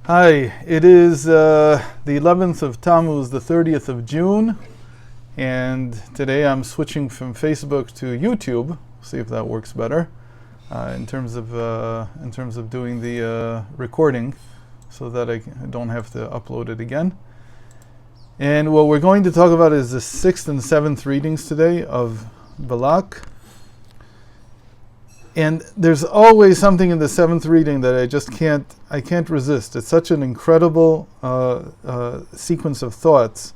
Hi, it is the 11th of Tammuz, the 30th of June, and today I'm switching from Facebook to YouTube. See if that works better in terms of doing the recording, so that I don't have to upload it again. And what we're going to talk about is the 6th and 7th readings today of Balak. And there's always something in the 7th reading that I can't resist. It's such an incredible sequence of thoughts.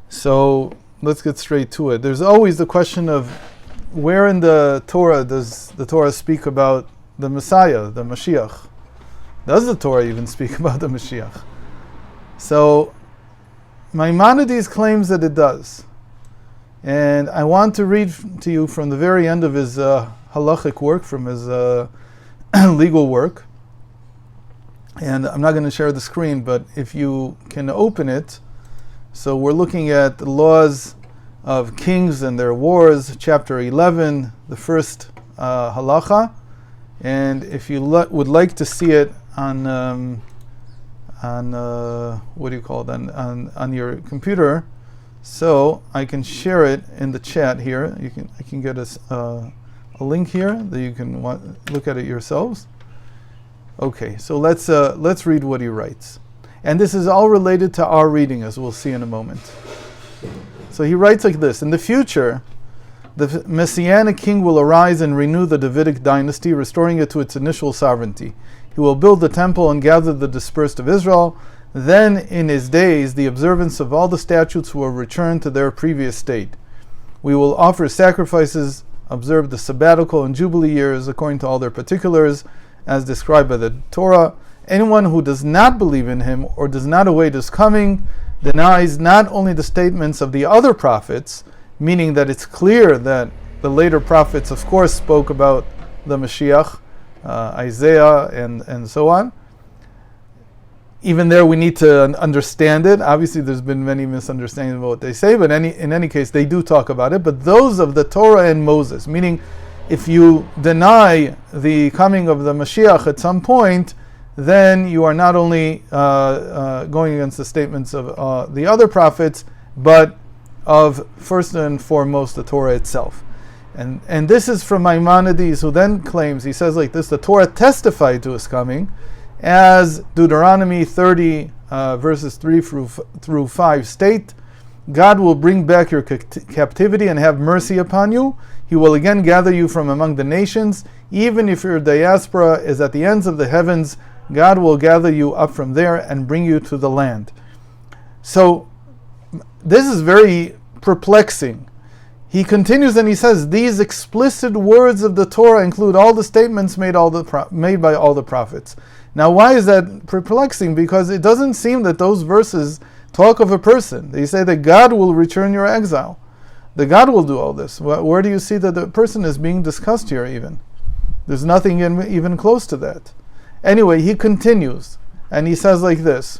So let's get straight to it. There's always the question of where in the Torah does the Torah speak about the Messiah, the Mashiach? Does the Torah even speak about the Mashiach? So Maimonides claims that it does. And I want to read to you from the very end of his halachic work, from his legal work. And I'm not going to share the screen, but if you can open it. So we're looking at the laws of kings and their wars, chapter 11, the first halacha. And if you would like to see it on what do you call it, on your computer, so I can share it in the chat here. I can get a link here that you can look at it yourselves. Okay, so let's read what he writes, and this is all related to our reading, as we'll see in a moment. So he writes like this: in the future, the Messianic king will arise and renew the Davidic dynasty, restoring it to its initial sovereignty. He will build the temple and gather the dispersed of Israel. Then, in his days, the observance of all the statutes will return to their previous state. We will offer sacrifices, observe the sabbatical and jubilee years according to all their particulars, as described by the Torah. Anyone who does not believe in him or does not await his coming denies not only the statements of the other prophets, meaning that it's clear that the later prophets, of course, spoke about the Mashiach, Isaiah, and so on. Even there, we need to understand it. Obviously, there's been many misunderstandings about what they say, but in any case, they do talk about it. But those of the Torah and Moses, meaning if you deny the coming of the Mashiach at some point, then you are not only going against the statements of the other prophets, but of first and foremost the Torah itself. And this is from Maimonides, who then claims, he says like this: the Torah testified to his coming, as Deuteronomy 30 verses 3 through 5 state. God will bring back your captivity and have mercy upon you. He will again gather you from among the nations. Even if your diaspora is at the ends of the heavens, God will gather you up from there and bring you to the land. So this is very perplexing. He continues and he says, these explicit words of the Torah include all the statements made by all the prophets. Now, why is that perplexing? Because it doesn't seem that those verses talk of a person. They say that God will return your exile. That God will do all this. Where do you see that the person is being discussed here even? There's nothing even close to that. Anyway, he continues, and he says like this: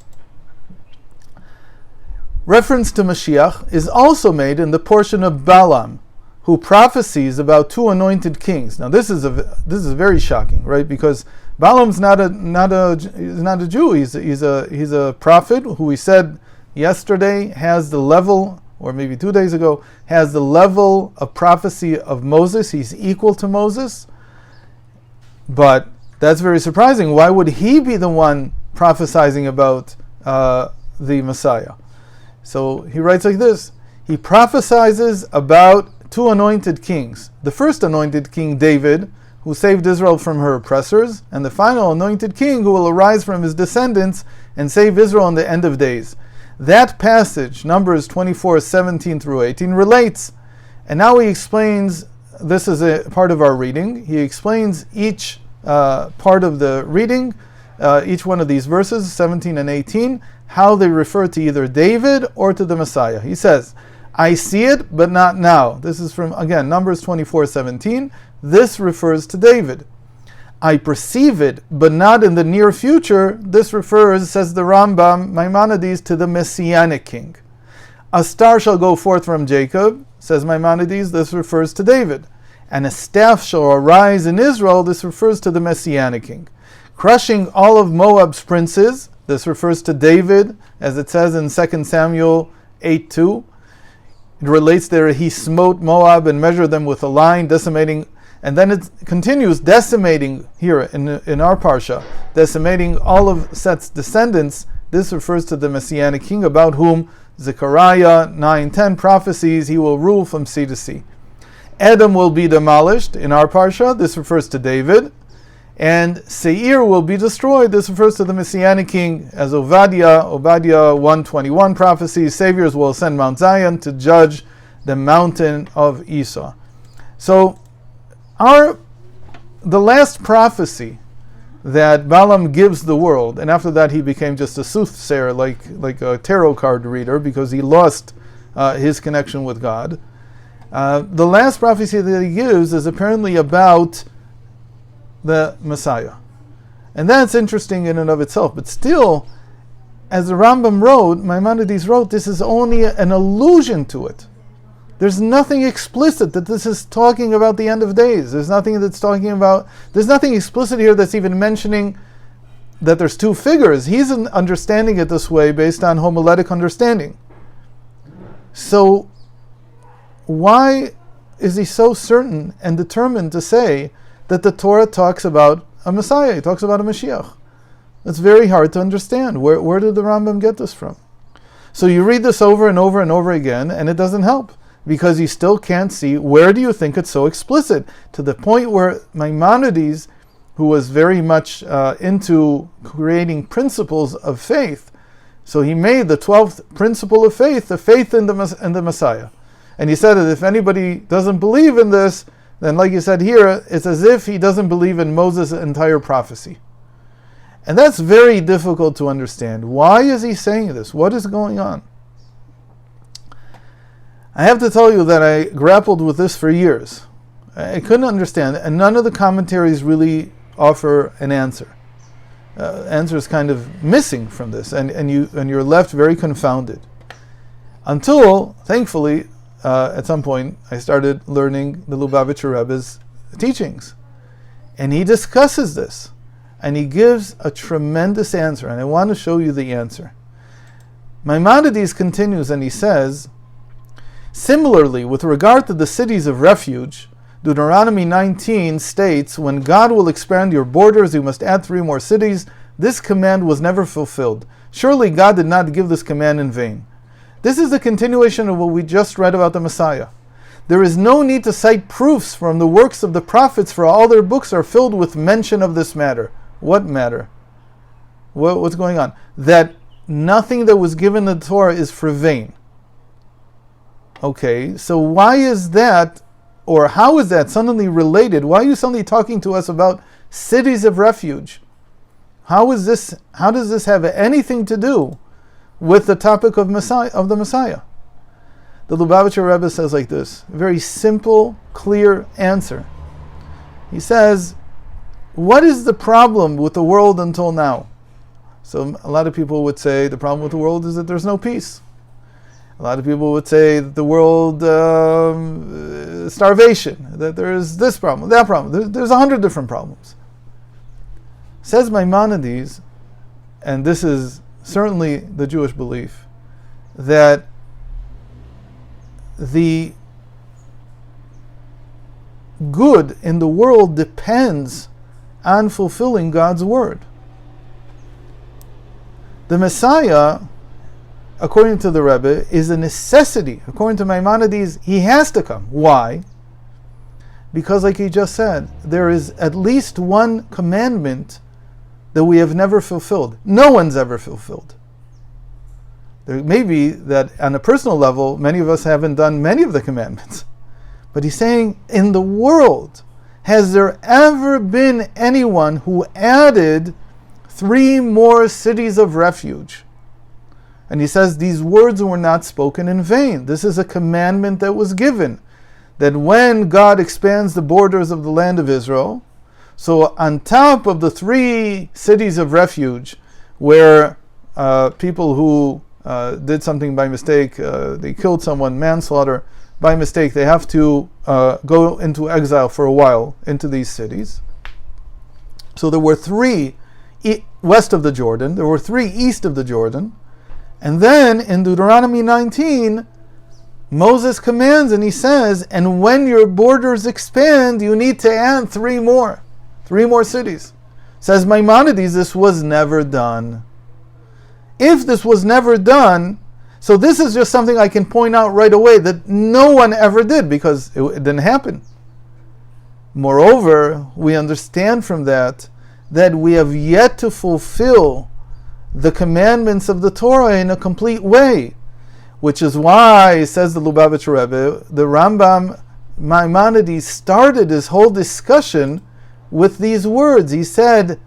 reference to Mashiach is also made in the portion of Balaam, who prophesies about two anointed kings. Now, this is very shocking, right? Because Balaam's not a Jew. He's a prophet who we said yesterday has the level, or maybe 2 days ago, has the level of prophecy of Moses. He's equal to Moses. But that's very surprising. Why would he be the one prophesying about the Messiah? So he writes like this: he prophesies about two anointed kings. The first anointed king, David, who saved Israel from her oppressors, and the final anointed king who will arise from his descendants and save Israel in the end of days. That passage, Numbers 24:17 through 18, relates. And now he explains, this is a part of our reading, he explains each part of the reading, each one of these verses, 17 and 18, how they refer to either David or to the Messiah. He says, I see it, but not now. This is from, again, Numbers 24:17. This refers to David. I perceive it, but not in the near future. This refers, says the Rambam, Maimonides, to the Messianic king. A star shall go forth from Jacob, says Maimonides. This refers to David. And a staff shall arise in Israel. This refers to the Messianic king. crushing all of Moab's princes. This refers to David, as it says in 2 Samuel 8:2. It relates there, he smote Moab and measured them with a line, decimating, and then it continues, decimating here in our parsha, decimating all of Seth's descendants. This refers to the Messianic king about whom Zechariah 9:10 prophesies he will rule from sea to sea. Edom will be demolished in our parsha. This refers to David. And Seir will be destroyed. This refers to the Messianic king, as Obadiah 1:21 prophesies, saviors will ascend Mount Zion to judge the mountain of Esau. So the last prophecy that Balaam gives the world, and after that he became just a soothsayer, like a tarot card reader, because he lost his connection with God. The last prophecy that he gives is apparently about the Messiah. And that's interesting in and of itself. But still, as the Rambam wrote, Maimonides wrote, this is only an allusion to it. There's nothing explicit that this is talking about the end of days. There's nothing explicit here that's even mentioning that there's two figures. He's understanding it this way based on homiletic understanding. So why is he so certain and determined to say that the Torah talks about a Messiah, it talks about a Mashiach? It's very hard to understand. Where did the Rambam get this from? So you read this over and over and over again, and it doesn't help, because you still can't see where do you think it's so explicit, to the point where Maimonides, who was very much into creating principles of faith, so he made the 12th principle of faith, the faith in the Messiah. And he said that if anybody doesn't believe in this, then like you said here, it's as if he doesn't believe in Moses' entire prophecy. And that's very difficult to understand. Why is he saying this? What is going on? I have to tell you that I grappled with this for years. I couldn't understand, and none of the commentaries really offer an answer. Answer is kind of missing from this, and you're left very confounded. Until, thankfully, at some point, I started learning the Lubavitcher Rebbe's teachings. And he discusses this. And he gives a tremendous answer. And I want to show you the answer. Maimonides continues and he says, similarly, with regard to the cities of refuge, Deuteronomy 19 states, when God will expand your borders, you must add 3 more cities. This command was never fulfilled. Surely God did not give this command in vain. This is the continuation of what we just read about the Messiah. There is no need to cite proofs from the works of the prophets, for all their books are filled with mention of this matter. What matter? What's going on? That nothing that was given in the Torah is for vain. Okay, so why is that, or how is that suddenly related? Why are you suddenly talking to us about cities of refuge? How does this have anything to do with the topic of the Messiah? The Lubavitcher Rebbe says like this, a very simple, clear answer. He says, what is the problem with the world until now? So a lot of people would say the problem with the world is that there's no peace. A lot of people would say that the world, starvation, that there's this problem, that problem. There's 100 different problems. Says Maimonides, and this is certainly the Jewish belief, that the good in the world depends on fulfilling God's word. The Messiah, according to the Rebbe, is a necessity. According to Maimonides, he has to come. Why? Because, like he just said, there is at least one commandment that we have never fulfilled. No one's ever fulfilled. There may be that on a personal level, many of us haven't done many of the commandments. But he's saying, in the world, has there ever been anyone who added 3 more cities of refuge? And he says these words were not spoken in vain. This is a commandment that was given, that when God expands the borders of the land of Israel, so on top of the 3 cities of refuge, where people who did something by mistake, they killed someone, manslaughter, by mistake, they have to go into exile for a while into these cities. So there were 3 west of the Jordan. There were 3 east of the Jordan. And then in Deuteronomy 19, Moses commands and he says, and when your borders expand, you need to add 3 more cities. Says Maimonides, this was never done. If this was never done, so this is just something I can point out right away that no one ever did because it didn't happen. Moreover, we understand from that we have yet to fulfill the commandments of the Torah in a complete way, which is why, says the Lubavitcher Rebbe, the Rambam Maimonides started his whole discussion with these words. He said,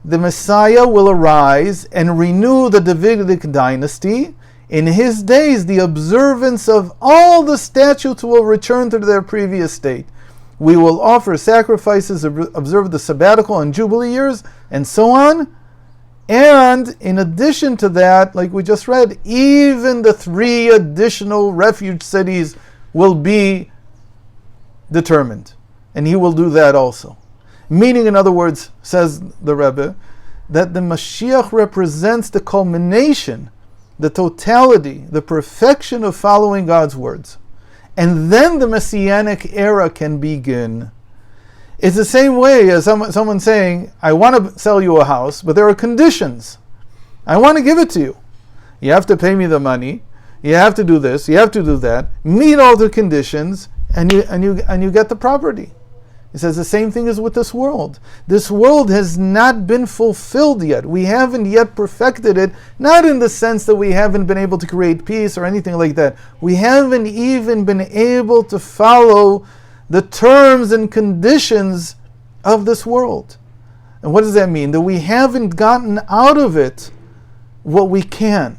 the Messiah will arise and renew the Davidic dynasty. In his days, the observance of all the statutes will return to their previous state. We will offer sacrifices, observe the sabbatical and jubilee years, and so on. And in addition to that, like we just read, even the 3 additional refuge cities will be determined. And he will do that also. Meaning, in other words, says the Rebbe, that the Mashiach represents the culmination, the totality, the perfection of following God's words. And then the Messianic era can begin. It's the same way as someone saying, I want to sell you a house, but there are conditions. I want to give it to you. You have to pay me the money. You have to do this. You have to do that. Meet all the conditions, and you get the property. He says the same thing is with this world. This world has not been fulfilled yet. We haven't yet perfected it, not in the sense that we haven't been able to create peace or anything like that. We haven't even been able to follow the terms and conditions of this world. And what does that mean? That we haven't gotten out of it what we can.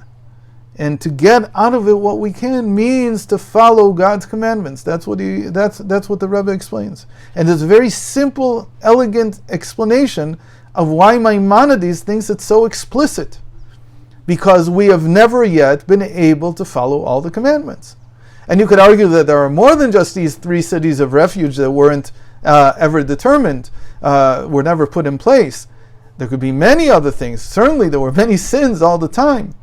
And to get out of it what we can means to follow God's commandments. That's what the Rebbe explains. And it's a very simple, elegant explanation of why Maimonides thinks it's so explicit. Because we have never yet been able to follow all the commandments. And you could argue that there are more than just these 3 cities of refuge that weren't ever determined, were never put in place. There could be many other things. Certainly there were many sins all the time.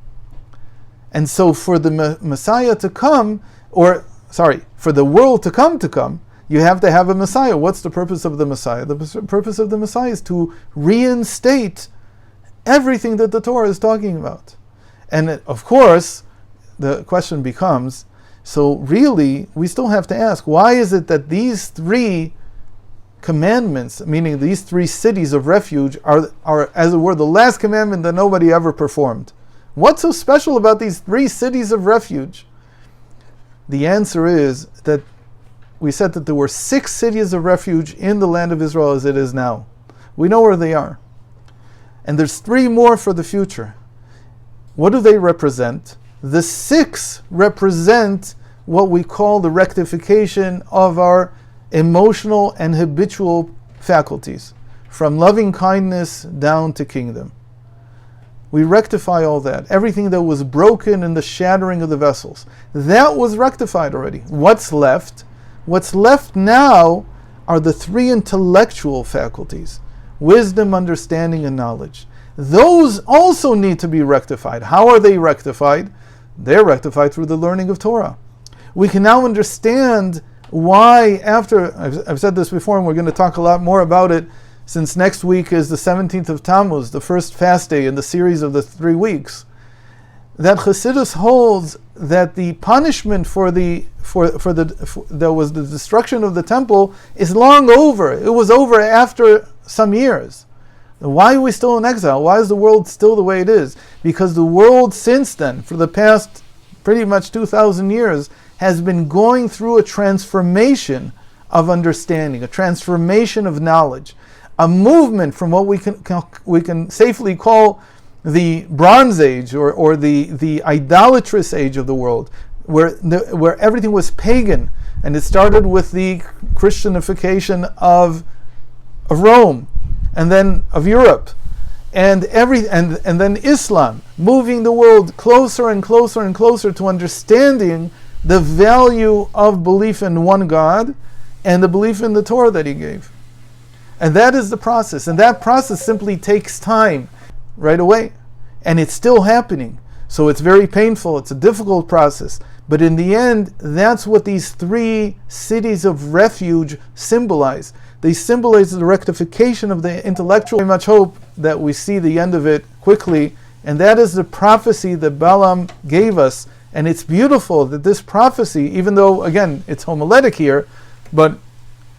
And so for the Messiah to come, for the world to come, you have to have a Messiah. What's the purpose of the Messiah? The purpose of the Messiah is to reinstate everything that the Torah is talking about. And of course, the question becomes, so really, we still have to ask, why is it that these 3 commandments, meaning these 3 cities of refuge, are as it were, the last commandment that nobody ever performed? What's so special about these 3 cities of refuge? The answer is that we said that there were 6 cities of refuge in the land of Israel as it is now. We know where they are. And there's 3 more for the future. What do they represent? The 6 represent what we call the rectification of our emotional and habitual faculties, from loving kindness down to kingdom. We rectify all that. Everything that was broken in the shattering of the vessels. That was rectified already. What's left? What's left now are the 3 intellectual faculties: wisdom, understanding, and knowledge. Those also need to be rectified. How are they rectified? They're rectified through the learning of Torah. We can now understand why, after, I've said this before and we're going to talk a lot more about it, since next week is the 17th of Tammuz, the first fast day in the series of the 3 weeks, that Chassidus holds that the punishment that was the destruction of the temple is long over. It was over after some years. Why are we still in exile? Why is the world still the way it is? Because the world since then, for the past pretty much 2,000 years, has been going through a transformation of understanding, a transformation of knowledge. A movement from what we can safely call the Bronze Age or the idolatrous age of the world, where everything was pagan, and it started with the Christianification of Rome, and then of Europe, and then Islam, moving the world closer and closer and closer to understanding the value of belief in one God and the belief in the Torah that He gave. And that is the process. And that process simply takes time right away. And it's still happening. So it's very painful. It's a difficult process. But in the end, that's what these 3 cities of refuge symbolize. They symbolize the rectification of the intellectual. I very much hope that we see the end of it quickly. And that is the prophecy that Balaam gave us. And it's beautiful that this prophecy, even though, again, it's homiletic here, but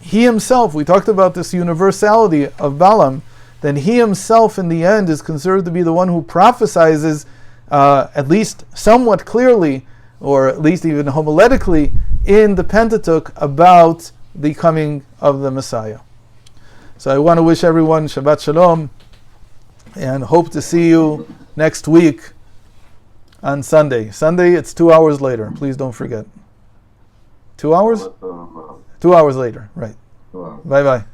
he himself, we talked about this universality of Balaam, then he himself in the end is considered to be the one who prophesizes, at least somewhat clearly, or at least even homiletically, in the Pentateuch about the coming of the Messiah. So I want to wish everyone Shabbat Shalom, and hope to see you next week on Sunday. Sunday, it's 2 hours later. Please don't forget. 2 hours? 2 hours later, right. Bye-bye.